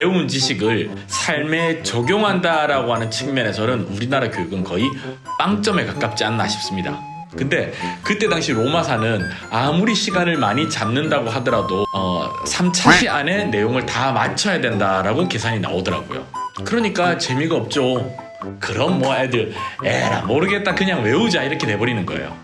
배운 지식을 삶에 적용한다라고 하는 측면에서는 우리나라 교육은 거의 빵점에 가깝지 않나 싶습니다. 근데 그때 당시 로마사는 아무리 시간을 많이 잡는다고 하더라도 3차시 안에 내용을 다 맞춰야 된다라고 계산이 나오더라고요. 그러니까 재미가 없죠. 그럼 뭐 애들 에라 모르겠다 그냥 외우자 이렇게 돼버리는 거예요.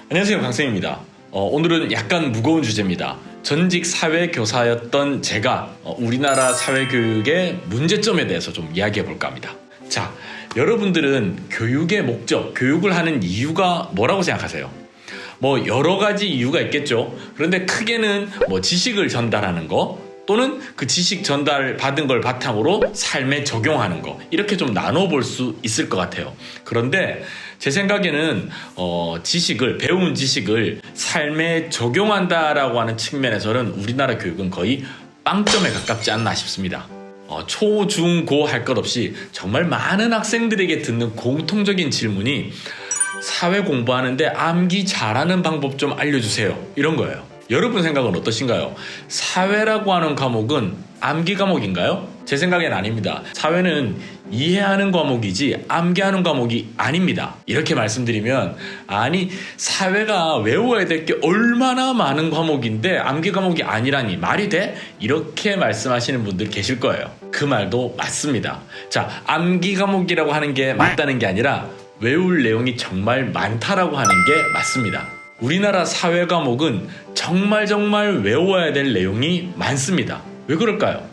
안녕하세요, 강쌤입니다. 오늘은 약간 무거운 주제입니다. 전직 사회교사였던 제가 우리나라 사회교육의 문제점에 대해서 좀 이야기해 볼까 합니다. 자, 여러분들은 교육의 목적, 교육을 하는 이유가 뭐라고 생각하세요? 뭐 여러 가지 이유가 있겠죠. 그런데 크게는 뭐 지식을 전달하는 거, 또는 그 지식 전달 받은 걸 바탕으로 삶에 적용하는 거, 이렇게 좀 나눠볼 수 있을 것 같아요. 그런데 제 생각에는 배운 지식을 삶에 적용한다라고 하는 측면에서는 우리나라 교육은 거의 빵점에 가깝지 않나 싶습니다. 초, 중, 고 할 것 없이 정말 많은 학생들에게 듣는 공통적인 질문이 사회 공부하는데 암기 잘하는 방법 좀 알려주세요, 이런 거예요. 여러분 생각은 어떠신가요? 사회라고 하는 과목은 암기 과목인가요? 제 생각엔 아닙니다. 사회는 이해하는 과목이지 암기하는 과목이 아닙니다. 이렇게 말씀드리면, 아니 사회가 외워야 될 게 얼마나 많은 과목인데 암기 과목이 아니라니 말이 돼? 이렇게 말씀하시는 분들 계실 거예요. 그 말도 맞습니다. 자, 암기 과목이라고 하는 게 맞다는 게 아니라 외울 내용이 정말 많다라고 하는 게 맞습니다. 우리나라 사회 과목은 정말 외워야 될 내용이 많습니다. 왜 그럴까요?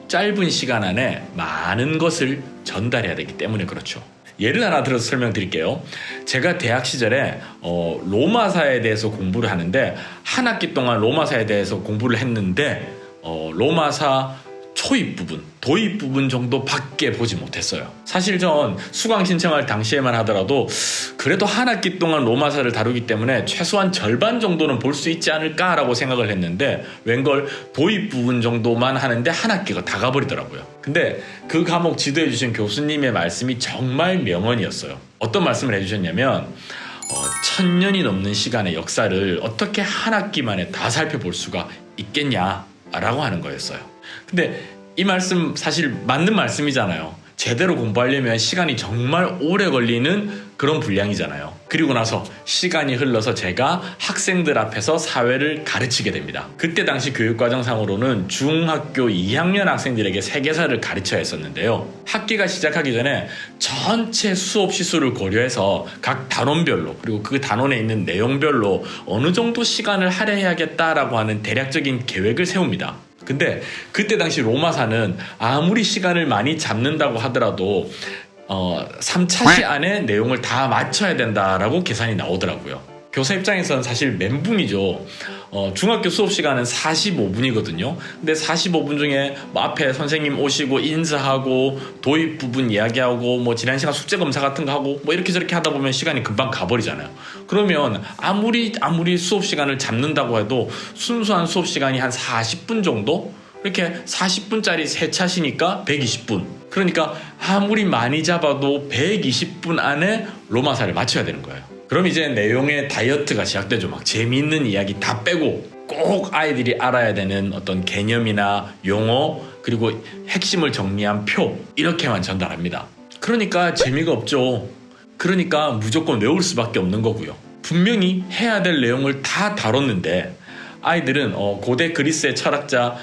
짧은 시간 안에 많은 것을 전달해야 되기 때문에 그렇죠. 예를 하나 들어서 설명드릴게요. 제가 대학 시절에 로마사에 대해서 공부를 하는데, 한 학기 동안 로마사에 대해서 공부를 했는데 로마사 초입 부분, 도입 부분 정도밖에 보지 못했어요. 사실 전 수강 신청할 당시에만 하더라도 그래도 한 학기 동안 로마사를 다루기 때문에 최소한 절반 정도는 볼 수 있지 않을까라고 생각을 했는데, 웬걸 도입 부분 정도만 하는데 한 학기가 다 가버리더라고요. 근데 그 과목 지도해 주신 교수님의 말씀이 정말 명언이었어요. 어떤 말씀을 해주셨냐면 1000년이 넘는 시간의 역사를 어떻게 한 학기 만에 다 살펴볼 수가 있겠냐라고 하는 거였어요. 근데 이 말씀 사실 맞는 말씀이잖아요. 제대로 공부하려면 시간이 정말 오래 걸리는 그런 분량이잖아요. 그리고 나서 시간이 흘러서 제가 학생들 앞에서 사회를 가르치게 됩니다. 그때 당시 교육과정상으로는 중학교 2학년 학생들에게 세계사를 가르쳐야 했었는데요. 학기가 시작하기 전에 전체 수업 시수를 고려해서 각 단원별로, 그리고 그 단원에 있는 내용별로 어느 정도 시간을 할애해야겠다라고 하는 대략적인 계획을 세웁니다. 근데 그때 당시 로마사는 아무리 시간을 많이 잡는다고 하더라도 3차시 안에 내용을 다 맞춰야 된다라고 계산이 나오더라고요. 교사 입장에서는 사실 멘붕이죠. 중학교 수업 시간은 45분이거든요. 근데 45분 중에 뭐 앞에 선생님 오시고 인사하고 도입 부분 이야기하고 뭐 지난 시간 숙제 검사 같은 거 하고 뭐 이렇게 저렇게 하다 보면 시간이 금방 가버리잖아요. 그러면 아무리 수업 시간을 잡는다고 해도 순수한 수업 시간이 한 40분 정도? 이렇게 40분짜리 3차시니까 120분. 그러니까 아무리 많이 잡아도 120분 안에 로마사를 맞춰야 되는 거예요. 그럼 이제 내용의 다이어트가 시작되죠. 막 재미있는 이야기 다 빼고 꼭 아이들이 알아야 되는 어떤 개념이나 용어, 그리고 핵심을 정리한 표, 이렇게만 전달합니다. 그러니까 재미가 없죠. 그러니까 무조건 외울 수밖에 없는 거고요. 분명히 해야 될 내용을 다 다뤘는데 아이들은 고대 그리스의 철학자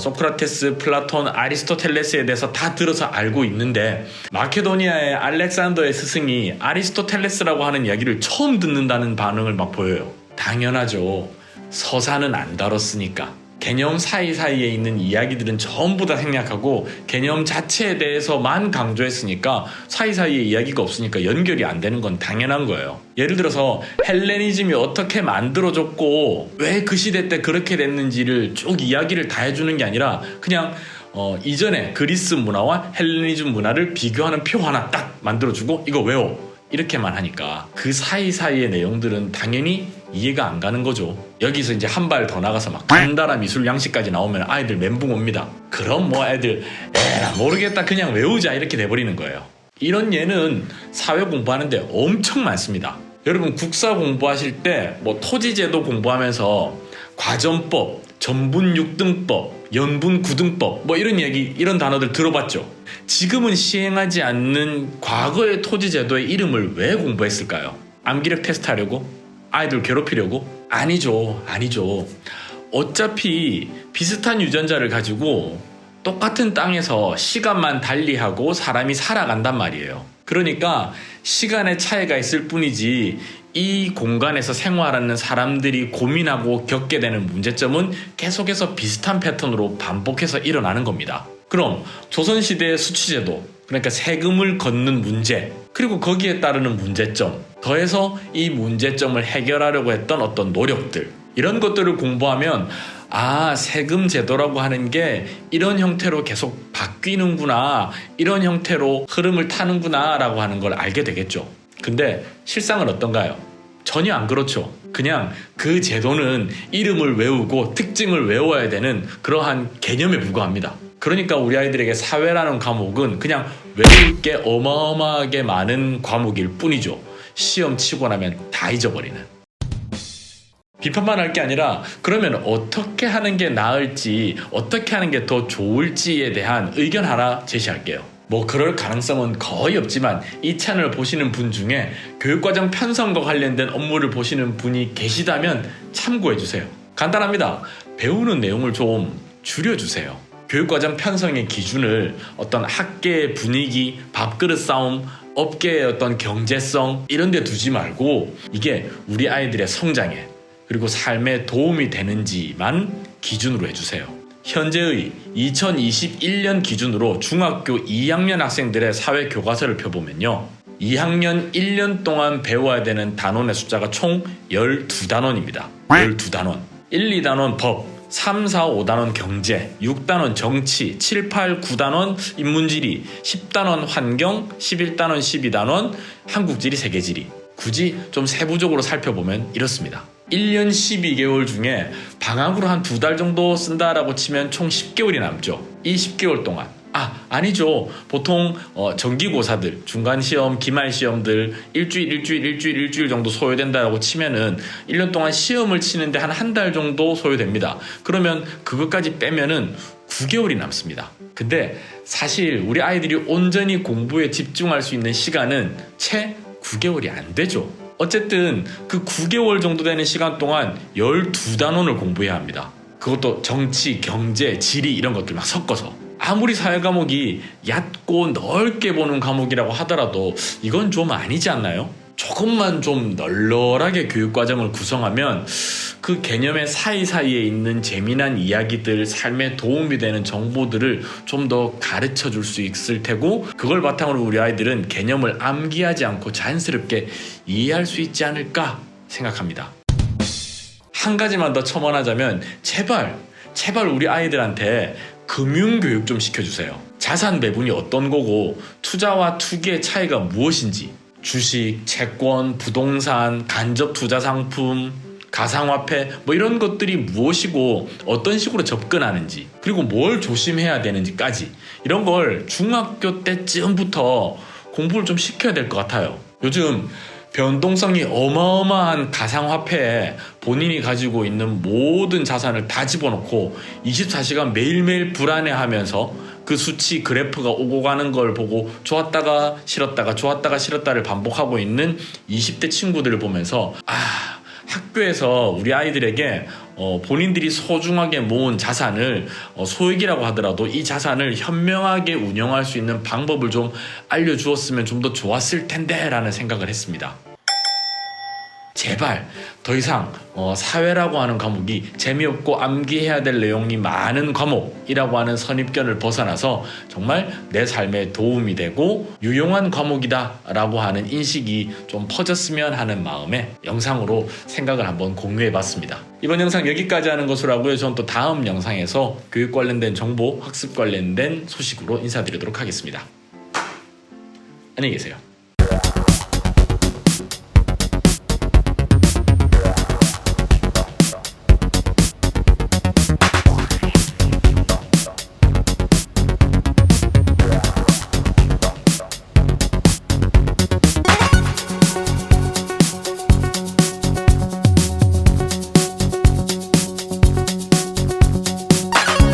소크라테스, 플라톤, 아리스토텔레스에 대해서 다 들어서 알고 있는데 마케도니아의 알렉산더의 스승이 아리스토텔레스라고 하는 이야기를 처음 듣는다는 반응을 막 보여요. 당연하죠. 서사는 안 다뤘으니까. 개념 사이사이에 있는 이야기들은 전부 다 생략하고 개념 자체에 대해서만 강조했으니까 사이사이에 이야기가 없으니까 연결이 안 되는 건 당연한 거예요. 예를 들어서 헬레니즘이 어떻게 만들어졌고 왜 그 시대 때 그렇게 됐는지를 쭉 이야기를 다 해주는 게 아니라 그냥 이전에 그리스 문화와 헬레니즘 문화를 비교하는 표 하나 딱 만들어주고 이거 외워, 이렇게만 하니까 그 사이사이의 내용들은 당연히 이해가 안 가는 거죠. 여기서 이제 한 발 더 나가서 막 간다라 미술 양식까지 나오면 아이들 멘붕 옵니다. 그럼 뭐 애들 에라 모르겠다 그냥 외우자 이렇게 돼버리는 거예요. 이런 예는 사회 공부하는데 엄청 많습니다. 여러분 국사 공부하실 때 뭐 토지제도 공부하면서 과전법, 전분 6등법, 연분 9등법 뭐 이런 얘기, 이런 단어들 들어봤죠? 지금은 시행하지 않는 과거의 토지제도의 이름을 왜 공부했을까요? 암기력 테스트 하려고? 아이들 괴롭히려고? 아니죠. 어차피 비슷한 유전자를 가지고 똑같은 땅에서 시간만 달리하고 사람이 살아간단 말이에요. 그러니까 시간의 차이가 있을 뿐이지 이 공간에서 생활하는 사람들이 고민하고 겪게 되는 문제점은 계속해서 비슷한 패턴으로 반복해서 일어나는 겁니다. 그럼 조선시대의 수취제도, 그러니까 세금을 걷는 문제, 그리고 거기에 따르는 문제점, 더해서 이 문제점을 해결하려고 했던 어떤 노력들, 이런 것들을 공부하면 세금 제도라고 하는 게 이런 형태로 계속 바뀌는구나, 이런 형태로 흐름을 타는구나 라고 하는 걸 알게 되겠죠. 근데 실상은 어떤가요? 전혀 안 그렇죠. 그냥 그 제도는 이름을 외우고 특징을 외워야 되는 그러한 개념에 불과합니다. 그러니까 우리 아이들에게 사회라는 과목은 그냥 외울 게 어마어마하게 많은 과목일 뿐이죠. 시험 치고 나면 다 잊어버리는. 비판만 할 게 아니라 그러면 어떻게 하는 게 나을지, 어떻게 하는 게 더 좋을지에 대한 의견 하나 제시할게요. 뭐 그럴 가능성은 거의 없지만 이 채널을 보시는 분 중에 교육과정 편성과 관련된 업무를 보시는 분이 계시다면 참고해주세요. 간단합니다. 배우는 내용을 좀 줄여주세요. 교육과정 편성의 기준을 어떤 학계의 분위기, 밥그릇 싸움, 업계의 어떤 경제성 이런 데 두지 말고 이게 우리 아이들의 성장에 그리고 삶에 도움이 되는지만 기준으로 해주세요. 현재의 2021년 기준으로 중학교 2학년 학생들의 사회 교과서를 펴보면요. 2학년 1년 동안 배워야 되는 단원의 숫자가 총 12단원입니다. 12단원. 1, 2단원 법, 3, 4, 5단원 경제, 6단원 정치, 7, 8, 9단원 인문지리, 10단원 환경, 11단원 12단원 한국지리, 세계지리. 굳이 좀 세부적으로 살펴보면 이렇습니다. 1년 12개월 중에 방학으로 한 2달 정도 쓴다라고 치면 총 10개월이 남죠. 이 10개월 동안 아니죠. 보통 정기고사들, 중간시험, 기말시험들 일주일 정도 소요된다라고 치면은 1년 동안 시험을 치는데 한 달 정도 소요됩니다. 그러면 그것까지 빼면은 9개월이 남습니다. 근데 사실 우리 아이들이 온전히 공부에 집중할 수 있는 시간은 채 9개월이 안 되죠. 어쨌든 그 9개월 정도 되는 시간 동안 12단원을 공부해야 합니다. 그것도 정치, 경제, 지리 이런 것들 막 섞어서. 아무리 사회 과목이 얕고 넓게 보는 과목이라고 하더라도 이건 좀 아니지 않나요? 조금만 좀 널널하게 교육과정을 구성하면 그 개념의 사이사이에 있는 재미난 이야기들, 삶에 도움이 되는 정보들을 좀 더 가르쳐 줄 수 있을 테고, 그걸 바탕으로 우리 아이들은 개념을 암기하지 않고 자연스럽게 이해할 수 있지 않을까 생각합니다. 한 가지만 더 첨언하자면 제발 우리 아이들한테 금융교육 좀 시켜주세요. 자산 배분이 어떤 거고 투자와 투기의 차이가 무엇인지, 주식, 채권, 부동산, 간접 투자 상품, 가상화폐 뭐 이런 것들이 무엇이고 어떤 식으로 접근하는지, 그리고 뭘 조심해야 되는지까지 이런 걸 중학교 때쯤부터 공부를 좀 시켜야 될 것 같아요. 요즘 변동성이 어마어마한 가상화폐에 본인이 가지고 있는 모든 자산을 다 집어넣고 24시간 매일매일 불안해하면서 그 수치 그래프가 오고 가는 걸 보고 좋았다가 싫었다를 반복하고 있는 20대 친구들을 보면서 학교에서 우리 아이들에게 본인들이 소중하게 모은 자산을 소액이라고 하더라도 이 자산을 현명하게 운영할 수 있는 방법을 좀 알려주었으면 좀 더 좋았을 텐데 라는 생각을 했습니다. 제발 더 이상 사회라고 하는 과목이 재미없고 암기해야 될 내용이 많은 과목이라고 하는 선입견을 벗어나서 정말 내 삶에 도움이 되고 유용한 과목이다 라고 하는 인식이 좀 퍼졌으면 하는 마음에 영상으로 생각을 한번 공유해 봤습니다. 이번 영상 여기까지 하는 것으로 하고요. 저는 또 다음 영상에서 교육 관련된 정보, 학습 관련된 소식으로 인사드리도록 하겠습니다. 안녕히 계세요.